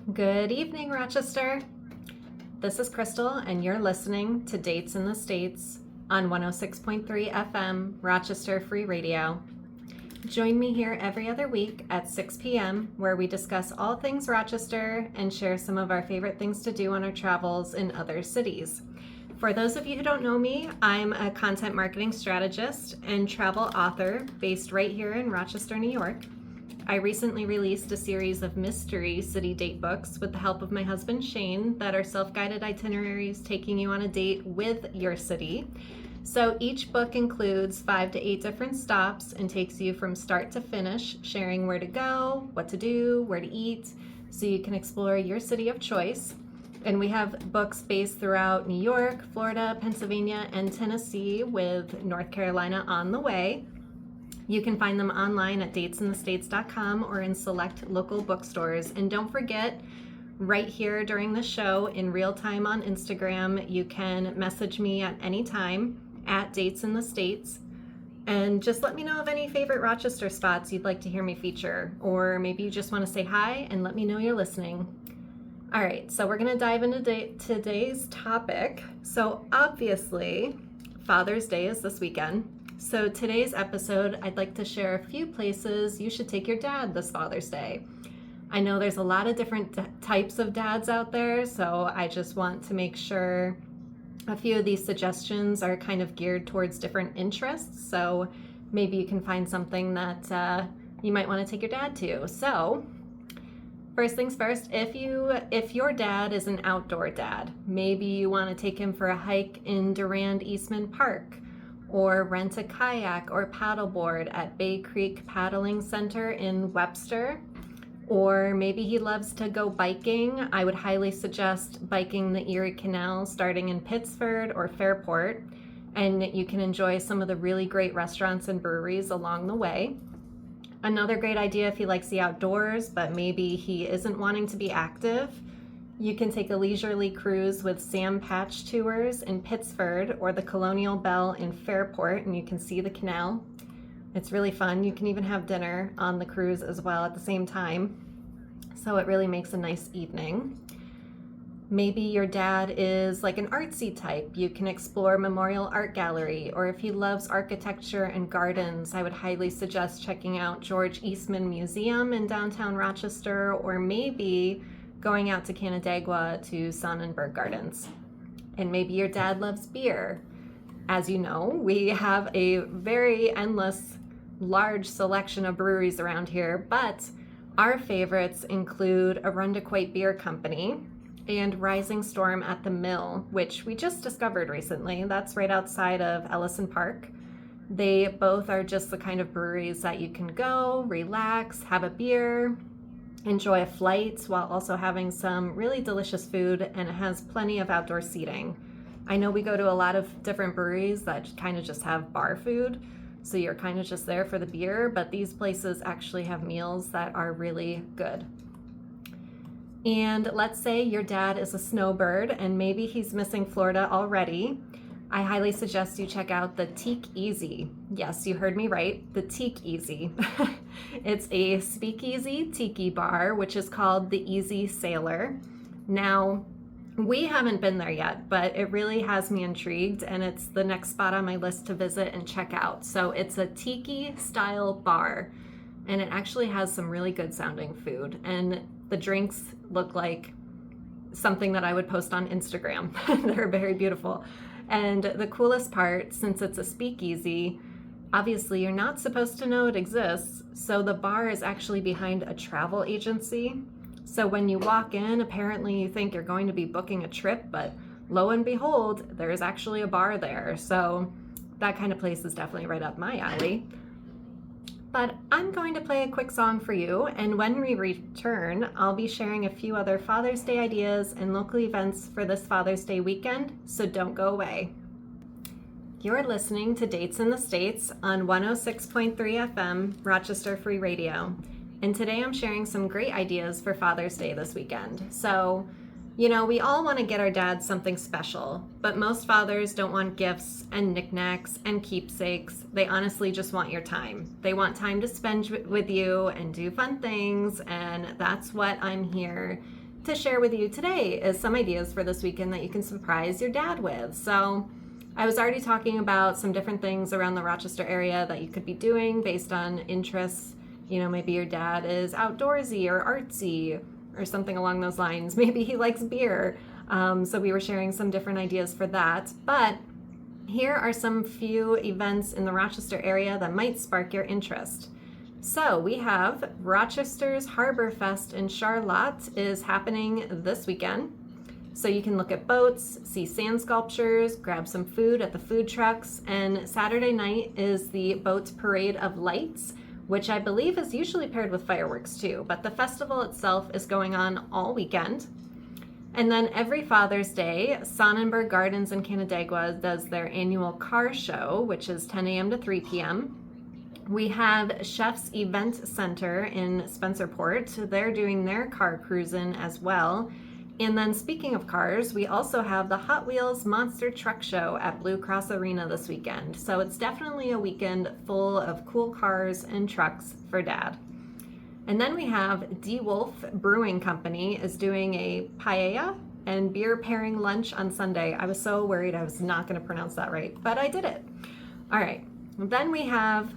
Good evening, Rochester. This is Crystal, and you're listening to Dates in the States on 106.3 FM Rochester Free Radio. Join me here every other week at 6 p.m. where we discuss all things Rochester and share some of our favorite things to do on our travels in other cities. For those of you who don't know me, I'm a content marketing strategist and travel author based right here in Rochester, New York. I recently released a series of mystery city date books with the help of my husband Shane that are self-guided itineraries taking you on a date with your city. So each book includes 5 to 8 different stops and takes you from start to finish, sharing where to go, what to do, where to eat, so you can explore your city of choice. And we have books based throughout New York, Florida, Pennsylvania, and Tennessee, with North Carolina on the way. You can find them online at datesinthestates.com or in select local bookstores. And don't forget, right here during the show in real time on Instagram, you can message me at any time at datesinthestates. And just let me know of any favorite Rochester spots you'd like to hear me feature. Or maybe you just want to say hi and let me know you're listening. All right, so we're going to dive into today's topic. So obviously, Father's Day is this weekend. So today's episode, I'd like to share a few places you should take your dad this Father's Day. I know there's a lot of different types of dads out there, so I just want to make sure a few of these suggestions are kind of geared towards different interests. So maybe you can find something that you might want to take your dad to. So first things first, if your dad is an outdoor dad, maybe you want to take him for a hike in Durand Eastman Park, or rent a kayak or paddleboard at Bay Creek Paddling Center in Webster. Or maybe he loves to go biking. I would highly suggest biking the Erie Canal starting in Pittsford or Fairport, and you can enjoy some of the really great restaurants and breweries along the way. Another great idea if he likes the outdoors, but maybe he isn't wanting to be active, you can take a leisurely cruise with Sam Patch Tours in Pittsford or the Colonial Bell in Fairport, and you can see the canal. It's really fun. You can even have dinner on the cruise as well at the same time. So it really makes a nice evening. Maybe your dad is like an artsy type. You can explore Memorial Art Gallery, or if he loves architecture and gardens, I would highly suggest checking out George Eastman Museum in downtown Rochester, or maybe going out to Canandaigua to Sonnenberg Gardens. And maybe your dad loves beer. As you know, we have a very endless, large selection of breweries around here, but our favorites include Arundequoit Beer Company and Rising Storm at the Mill, which we just discovered recently. That's right outside of Ellison Park. They both are just the kind of breweries that you can go, relax, have a beer, enjoy a flight while also having some really delicious food, and it has plenty of outdoor seating. I know we go to a lot of different breweries that kind of just have bar food, so you're kind of just there for the beer, but these places actually have meals that are really good. And let's say your dad is a snowbird and maybe he's missing Florida already. I highly suggest you check out the Teak Easy. Yes, you heard me right, the Teak Easy. It's a speakeasy tiki bar, which is called the Easy Sailor. Now, we haven't been there yet, but it really has me intrigued, and it's the next spot on my list to visit and check out. So it's a tiki style bar, and it actually has some really good sounding food, and the drinks look like something that I would post on Instagram. They're very beautiful. And the coolest part, since it's a speakeasy, obviously you're not supposed to know it exists, so the bar is actually behind a travel agency. So when you walk in, apparently you think you're going to be booking a trip, but lo and behold, there is actually a bar there. So that kind of place is definitely right up my alley. But I'm going to play a quick song for you, and when we return, I'll be sharing a few other Father's Day ideas and local events for this Father's Day weekend, so don't go away. You're listening to Dates in the States on 106.3 FM Rochester Free Radio, and today I'm sharing some great ideas for Father's Day this weekend. So, you know, we all want to get our dads something special, but most fathers don't want gifts and knickknacks and keepsakes. They honestly just want your time. They want time to spend with you and do fun things, and that's what I'm here to share with you today is some ideas for this weekend that you can surprise your dad with. So I was already talking about some different things around the Rochester area that you could be doing based on interests. Maybe your dad is outdoorsy or artsy or something along those lines. Maybe he likes beer. So we were sharing some different ideas for that. But here are some few events in the Rochester area that might spark your interest. So we have Rochester's Harbor Fest in Charlotte is happening this weekend. So you can look at boats, see sand sculptures, grab some food at the food trucks, and Saturday night is the Boat Parade of Lights, which I believe is usually paired with fireworks too, but the festival itself is going on all weekend. And then every Father's Day, Sonnenberg Gardens in Canandaigua does their annual car show, which is 10 a.m. to 3 p.m. We have Chef's Event Center in Spencerport. They're doing their car cruising as well. And then speaking of cars, we also have the Hot Wheels Monster Truck Show at Blue Cross Arena this weekend. So it's definitely a weekend full of cool cars and trucks for Dad. And then we have D. Wolf Brewing Company is doing a paella and beer pairing lunch on Sunday. I was so worried I was not going to pronounce that right, but I did it. All right. Then we have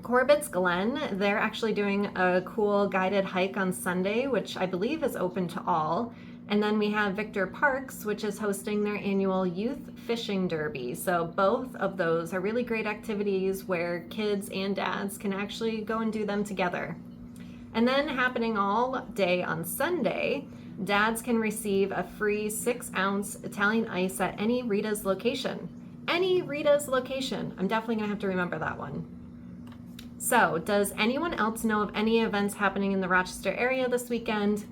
Corbett's Glen. They're actually doing a cool guided hike on Sunday, which I believe is open to all. And then we have Victor Parks, which is hosting their annual Youth Fishing Derby. So both of those are really great activities where kids and dads can actually go and do them together. And then happening all day on Sunday, dads can receive a free 6-ounce Italian ice at any Rita's location. Any Rita's location. I'm definitely going to have to remember that one. So, does anyone else know of any events happening in the Rochester area this weekend?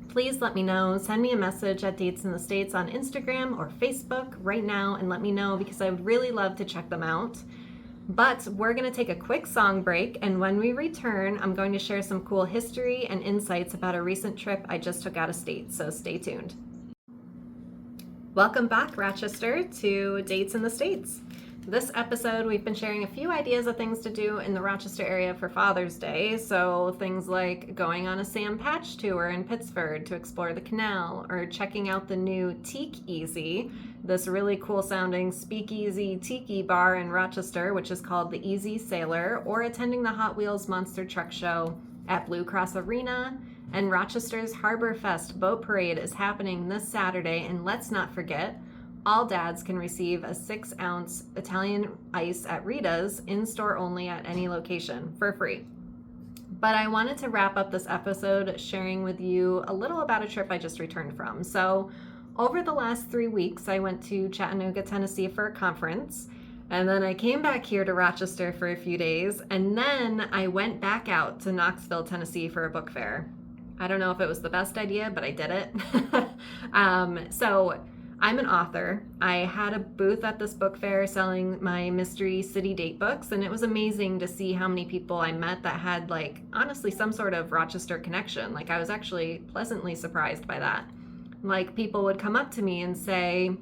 Please let me know. Send me a message at Dates in the States on Instagram or Facebook right now and let me know because I would really love to check them out. But we're going to take a quick song break, and when we return, I'm going to share some cool history and insights about a recent trip I just took out of state, so stay tuned. Welcome back, Rochester, to Dates in the States. This episode, we've been sharing a few ideas of things to do in the Rochester area for Father's Day. So things like going on a Sam Patch tour in Pittsford to explore the canal, or checking out the new Teak Easy, this really cool sounding speakeasy tiki bar in Rochester, which is called the Easy Sailor, or attending the Hot Wheels Monster Truck Show at Blue Cross Arena. And Rochester's Harbor Fest Boat Parade is happening this Saturday, and let's not forget, all dads can receive a 6-ounce Italian ice at Rita's, in-store only at any location, for free. But I wanted to wrap up this episode sharing with you a little about a trip I just returned from. So over the last 3 weeks, I went to Chattanooga, Tennessee for a conference, and then I came back here to Rochester for a few days, and then I went back out to Knoxville, Tennessee for a book fair. I don't know if it was the best idea, but I did it. So I'm an author. I had a booth at this book fair selling my Mystery City date books, and it was amazing to see how many people I met that had, honestly, some sort of Rochester connection. I was actually pleasantly surprised by that. People would come up to me and say,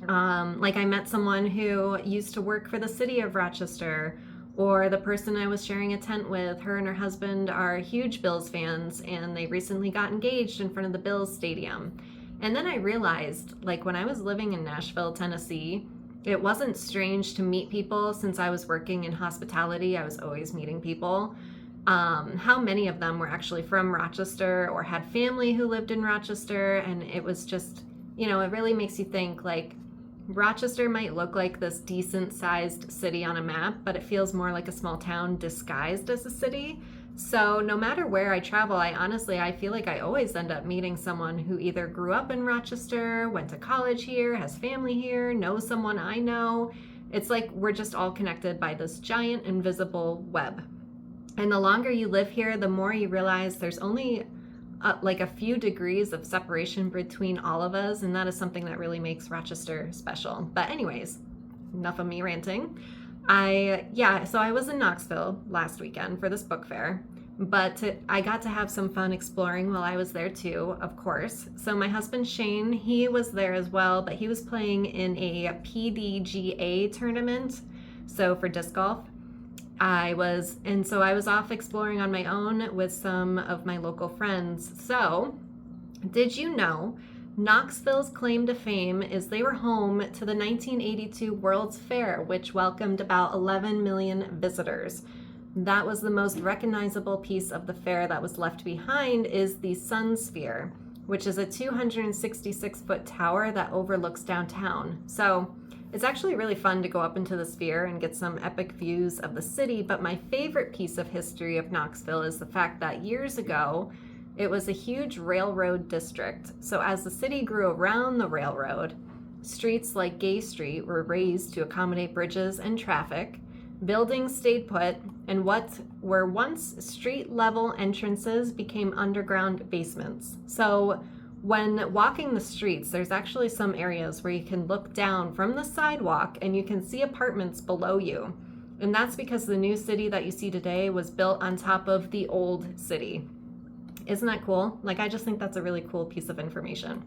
I met someone who used to work for the city of Rochester, or the person I was sharing a tent with, her and her husband are huge Bills fans, and they recently got engaged in front of the Bills stadium. And then I realized, when I was living in Nashville, Tennessee, it wasn't strange to meet people since I was working in hospitality. I was always meeting people. How many of them were actually from Rochester or had family who lived in Rochester. And it was just, it really makes you think, Rochester might look like this decent sized city on a map, but it feels more like a small town disguised as a city. So no matter where I travel, I feel like I always end up meeting someone who either grew up in Rochester, went to college here, has family here, knows someone I know. It's like we're just all connected by this giant invisible web. And the longer you live here, the more you realize there's only a few degrees of separation between all of us, and that is something that really makes Rochester special. But anyways, enough of me ranting. So I was in Knoxville last weekend for this book fair, but I got to have some fun exploring while I was there too, of course. So my husband Shane, he was there as well, but he was playing in a PDGA tournament, so for disc golf. I was off exploring on my own with some of my local friends. So Did you know Knoxville's claim to fame is they were home to the 1982 World's Fair, which welcomed about 11 million visitors. That was the most recognizable piece of the fair that was left behind is the Sun Sphere, which is a 266-foot tower that overlooks downtown. So it's actually really fun to go up into the sphere and get some epic views of the city, but my favorite piece of history of Knoxville is the fact that years ago, it was a huge railroad district. So as the city grew around the railroad, streets like Gay Street were raised to accommodate bridges and traffic, buildings stayed put, and what were once street-level entrances became underground basements. So when walking the streets, there's actually some areas where you can look down from the sidewalk and you can see apartments below you. And that's because the new city that you see today was built on top of the old city. Isn't that cool? Like, I just think that's a really cool piece of information.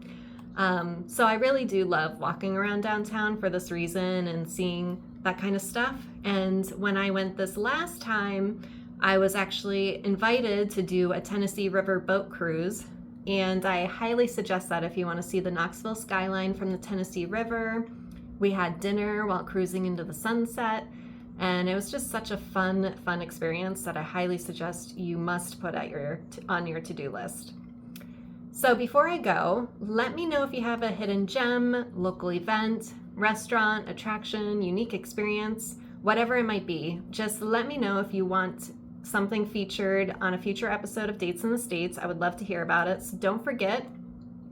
So I really do love walking around downtown for this reason and seeing that kind of stuff. And when I went this last time, I was actually invited to do a Tennessee River boat cruise. And I highly suggest that if you want to see the Knoxville skyline from the Tennessee River. We had dinner while cruising into the sunset. And it was just such a fun experience that I highly suggest you must put on your to-do list. So before I go, let me know if you have a hidden gem, local event, restaurant, attraction, unique experience, whatever it might be. Just let me know if you want something featured on a future episode of Dates in the States. I would love to hear about it. So don't forget,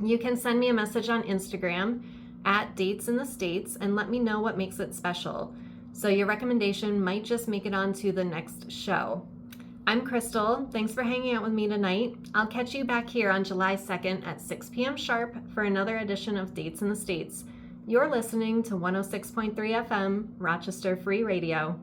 you can send me a message on Instagram at Dates in the States and let me know what makes it special. So your recommendation might just make it onto the next show. I'm Crystal. Thanks for hanging out with me tonight. I'll catch you back here on July 2nd at 6 p.m. sharp for another edition of Dates in the States. You're listening to 106.3 FM, Rochester Free Radio.